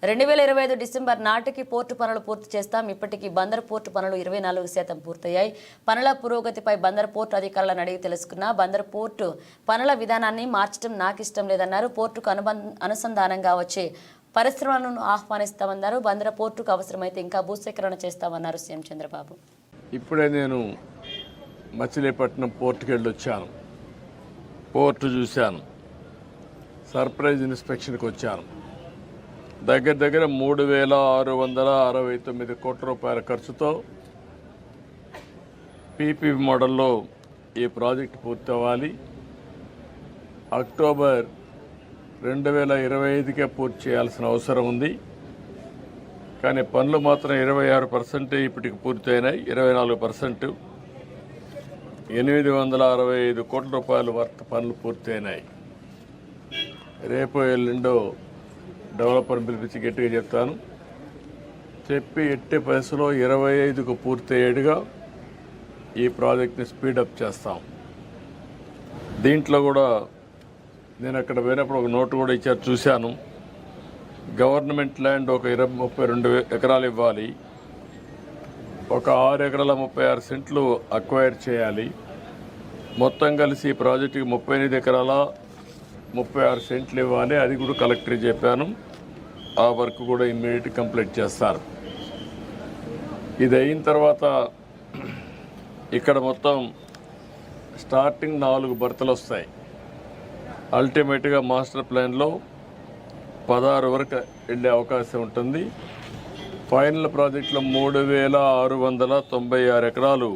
2025 December నాటికి port పనులు పూర్తి చేస్తాం. ఇప్పటికీ బందర్ పోర్టు పనులు 24% పూర్తయ్యాయి. పనుల పురోగతిపై బందర్ పోర్టు అధికారులను అడిగి తెలుసుకున్నా. బందర్ పోర్టు పనుల విధానాన్ని మార్చడం నాకు ఇష్టం లేదన్నారు. పోర్టుకు అనుసంధానంగా వచ్చే పరిశ్రమలను ఆహ్వానిస్తామన్నారు. బందర్ పోర్టుకు అవసరమైతే ఇంకా భూసేకరణ చేస్తామన్నారు సీఎం చంద్రబాబు. ఇప్పుడే నేను మచిలీపట్నం పోర్టుకి వెళ్ళొచ్చాను. పోర్టు చూశాను. సర్ప్రైజ్ ఇన్స్పెక్షన్కి వచ్చాను. దగ్గర 3,669 కోట్ల రూపాయల ఖర్చుతో పీపీ మోడల్లో ఈ ప్రాజెక్టు పూర్తి అవ్వాలి. అక్టోబర్ 2025కే పూర్తి చేయాల్సిన అవసరం ఉంది. కానీ పనులు మాత్రం 26% ఇప్పటికి పూర్తయినాయి. 24% 865 కోట్ల రూపాయల వర్త్ పనులు పూర్తయినాయి. రేపు ఎల్లుండో డెవలపర్ పిలిపించి గట్టిగా చెప్తాను. చెప్పి ఎట్టి పరిస్థితుల్లో 25కు పూర్తయ్యేట్టుగా ఈ ప్రాజెక్ట్ని స్పీడప్ చేస్తాం. దీంట్లో కూడా నేను అక్కడ పోయినప్పుడు ఒక నోటు కూడా ఇచ్చారు, చూశాను. గవర్నమెంట్ ల్యాండ్ ఒక 32 ఎకరాలు ఇవ్వాలి. ఒక 6 ఎకరాల 36 సెంట్లు అక్వైర్ చేయాలి. మొత్తం కలిసి ఈ ప్రాజెక్టుకి 38 ఎకరాల 36 సెంట్లు ఇవ్వాలి. అది కూడా కలెక్టర్కి చెప్పాను. ఆ వర్క్ కూడా ఇమ్మీడియట్ కంప్లీట్ చేస్తారు. ఇది అయిన తర్వాత ఇక్కడ మొత్తం స్టార్టింగ్ 4 బర్తలు వస్తాయి. అల్టిమేట్గా మాస్టర్ ప్లాన్లో 16 వరకు వెళ్ళే అవకాశం ఉంటుంది. ఫైనల్ ప్రాజెక్టులో 3,696 ఎకరాలు